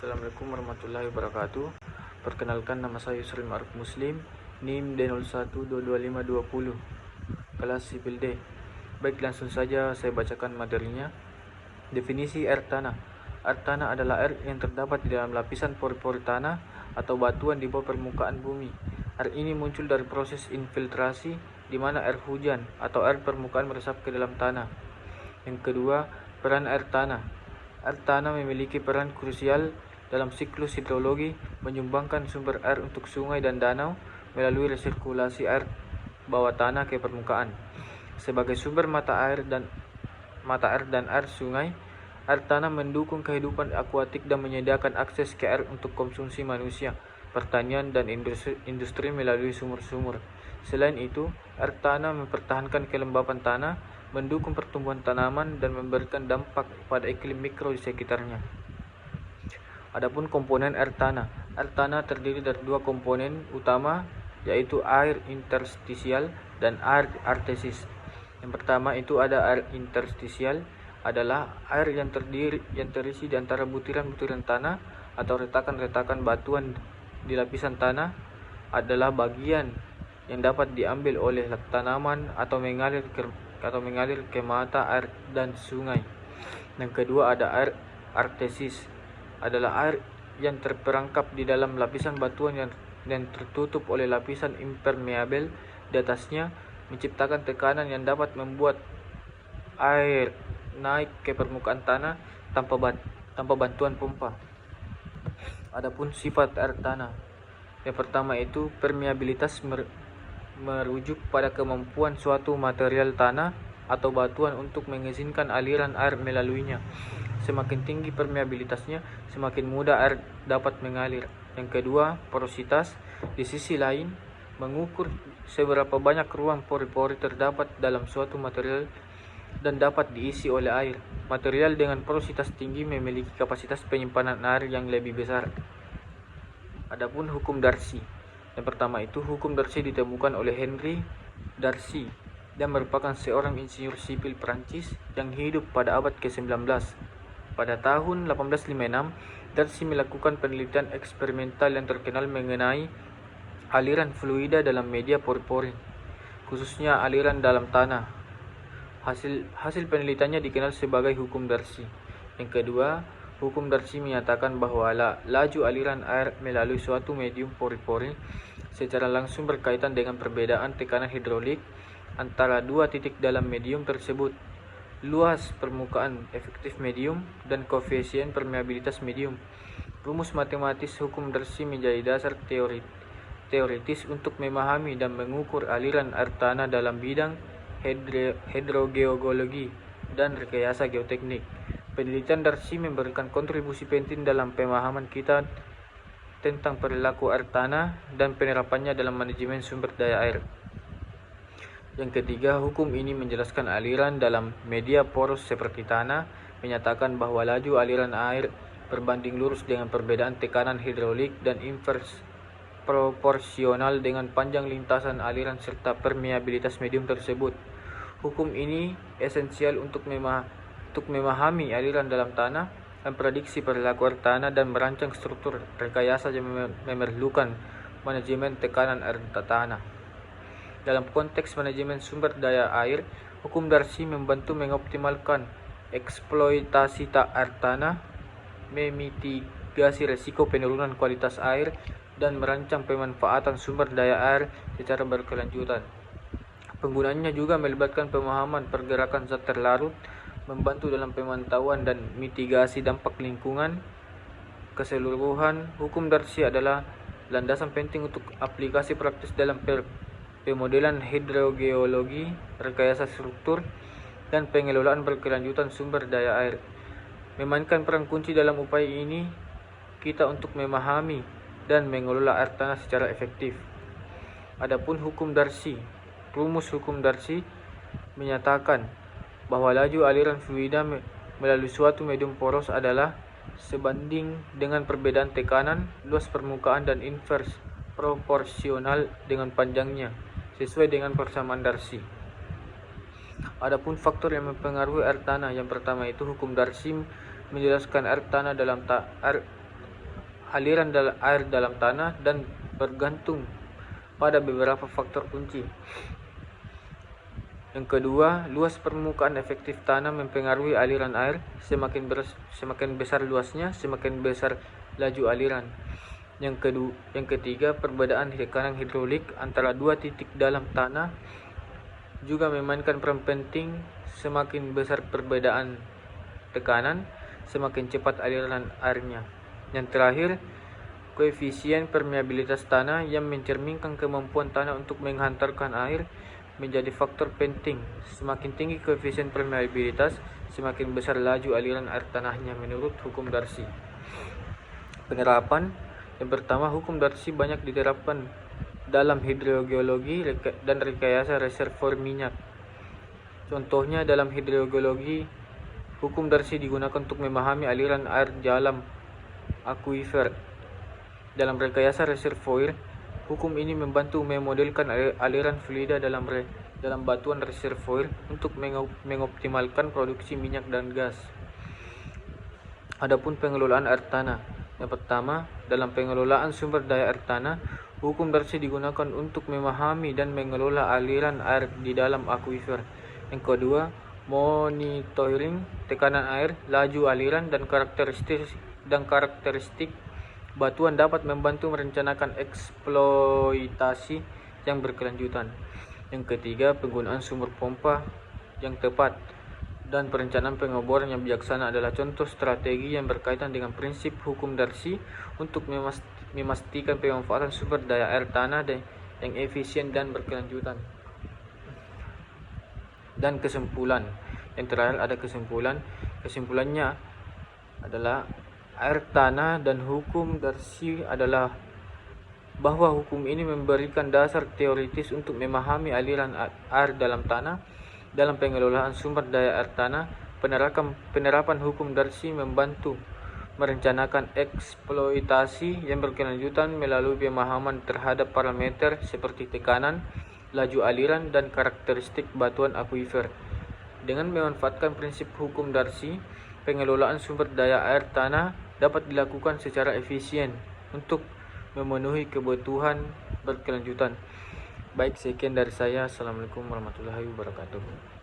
Assalamualaikum warahmatullahi wabarakatuh. Perkenalkan, nama saya Yusril Ma'ruf Muslim, NIM D01225220, kelas sipil D. Baik, langsung saja saya bacakan materinya. Definisi air tanah. Air tanah adalah air yang terdapat di dalam lapisan pori-pori tanah atau batuan di bawah permukaan bumi. Air ini muncul dari proses infiltrasi, di mana air hujan atau air permukaan meresap ke dalam tanah. Yang kedua, peran air tanah. Air tanah memiliki peran krusial dalam siklus hidrologi, menyumbangkan sumber air untuk sungai dan danau melalui resirkulasi air bawah tanah ke permukaan. Sebagai sumber mata air dan air sungai, air tanah mendukung kehidupan akuatik dan menyediakan akses ke air untuk konsumsi manusia, pertanian, dan industri melalui sumur-sumur. Selain itu, air tanah mempertahankan kelembapan tanah, mendukung pertumbuhan tanaman, dan memberikan dampak pada iklim mikro di sekitarnya. Adapun komponen air tanah. Air tanah terdiri dari dua komponen utama, yaitu air interstisial dan air artesis. Yang pertama itu ada air interstisial, adalah air yang terisi di antara butiran-butiran tanah atau retakan-retakan batuan di lapisan tanah, adalah bagian yang dapat diambil oleh tanaman atau mengalir ke mata air dan sungai. Yang kedua ada air artesis, adalah air yang terperangkap di dalam lapisan batuan yang tertutup oleh lapisan impermeabel di atasnya, menciptakan tekanan yang dapat membuat air naik ke permukaan tanah tanpa bantuan pompa. Adapun sifat air tanah. Yang pertama itu permeabilitas, merujuk pada kemampuan suatu material tanah atau batuan untuk mengizinkan aliran air melaluinya. Semakin tinggi permeabilitasnya, semakin mudah air dapat mengalir. Yang kedua, porositas. Di sisi lain, mengukur seberapa banyak ruang pori-pori terdapat dalam suatu material dan dapat diisi oleh air. Material dengan porositas tinggi memiliki kapasitas penyimpanan air yang lebih besar. Adapun hukum Darcy. Yang pertama itu hukum Darcy ditemukan oleh Henry Darcy dan merupakan seorang insinyur sipil Prancis yang hidup pada abad ke-19. Pada tahun 1856, Darcy melakukan penelitian eksperimental yang terkenal mengenai aliran fluida dalam media pori-pori, khususnya aliran dalam tanah. Hasil penelitiannya dikenal sebagai hukum Darcy. Yang kedua, hukum Darcy menyatakan bahwa laju aliran air melalui suatu medium pori-pori secara langsung berkaitan dengan perbedaan tekanan hidrolik antara dua titik dalam medium tersebut, luas permukaan efektif medium, dan koefisien permeabilitas medium. Rumus matematis hukum Darcy menjadi dasar teoritis untuk memahami dan mengukur aliran air tanah dalam bidang hidrogeologi dan rekayasa geoteknik. Penelitian Darcy memberikan kontribusi penting dalam pemahaman kita tentang perilaku air tanah dan penerapannya dalam manajemen sumber daya air. Yang ketiga, hukum ini menjelaskan aliran dalam media poros seperti tanah, menyatakan bahwa laju aliran air berbanding lurus dengan perbedaan tekanan hidrolik dan invers proporsional dengan panjang lintasan aliran serta permeabilitas medium tersebut. Hukum ini esensial untuk memahami aliran dalam tanah, memprediksi perilaku air tanah, dan merancang struktur rekayasa yang memerlukan manajemen tekanan air tanah. Dalam konteks manajemen sumber daya air, hukum Darcy membantu mengoptimalkan eksploitasi air tanah, memitigasi risiko penurunan kualitas air, dan merancang pemanfaatan sumber daya air secara berkelanjutan. Penggunaannya juga melibatkan pemahaman pergerakan zat terlarut, membantu dalam pemantauan dan mitigasi dampak lingkungan. Keseluruhan, hukum Darcy adalah landasan penting untuk aplikasi praktis dalam pemodelan hidrogeologi, rekayasa struktur, dan pengelolaan berkelanjutan sumber daya air. Memainkan peran kunci dalam upaya ini kita untuk memahami dan mengelola air tanah secara efektif. Adapun hukum Darcy. Rumus hukum Darcy menyatakan bahwa laju aliran fluida melalui suatu medium poros adalah sebanding dengan perbedaan tekanan, luas permukaan, dan invers proporsional dengan panjangnya, sesuai dengan persamaan Darcy. Adapun faktor yang mempengaruhi air tanah. Yang pertama itu hukum Darcy menjelaskan air tanah aliran air dalam tanah dan bergantung pada beberapa faktor kunci. Yang kedua, luas permukaan efektif tanah mempengaruhi aliran air. Semakin besar luasnya, semakin besar laju aliran. Yang ketiga, perbedaan tekanan hidrolik antara dua titik dalam tanah juga memainkan peran penting. Semakin besar perbedaan tekanan, semakin cepat aliran airnya. Yang terakhir, koefisien permeabilitas tanah yang mencerminkan kemampuan tanah untuk menghantarkan air menjadi faktor penting. Semakin tinggi koefisien permeabilitas, semakin besar laju aliran air tanahnya menurut hukum Darcy. Penerapan. Yang pertama, hukum Darcy banyak diterapkan dalam hidrogeologi dan rekayasa reservoir minyak. Contohnya dalam hidrogeologi, hukum Darcy digunakan untuk memahami aliran air dalam akuifer. Dalam rekayasa reservoir, hukum ini membantu memodelkan aliran fluida dalam batuan reservoir untuk mengoptimalkan produksi minyak dan gas. Adapun pengelolaan air tanah. Yang pertama, dalam pengelolaan sumber daya air tanah, hukum Darcy digunakan untuk memahami dan mengelola aliran air di dalam akuifer. Yang kedua, monitoring tekanan air, laju aliran dan karakteristik batuan dapat membantu merencanakan eksploitasi yang berkelanjutan. Yang ketiga, penggunaan sumber pompa yang tepat dan perencanaan pengeboran yang bijaksana adalah contoh strategi yang berkaitan dengan prinsip hukum Darcy untuk memastikan pemanfaatan sumber daya air tanah yang efisien dan berkelanjutan. Dan kesimpulan. Yang terakhir ada kesimpulan. Kesimpulannya adalah air tanah dan hukum Darcy adalah bahwa hukum ini memberikan dasar teoritis untuk memahami aliran air dalam tanah. Dalam pengelolaan sumber daya air tanah, penerapan hukum Darcy membantu merencanakan eksploitasi yang berkelanjutan melalui pemahaman terhadap parameter seperti tekanan, laju aliran, dan karakteristik batuan akuifer. Dengan memanfaatkan prinsip hukum Darcy, pengelolaan sumber daya air tanah dapat dilakukan secara efisien untuk memenuhi kebutuhan berkelanjutan. Baik, sekian dari saya. Assalamualaikum warahmatullahi wabarakatuh.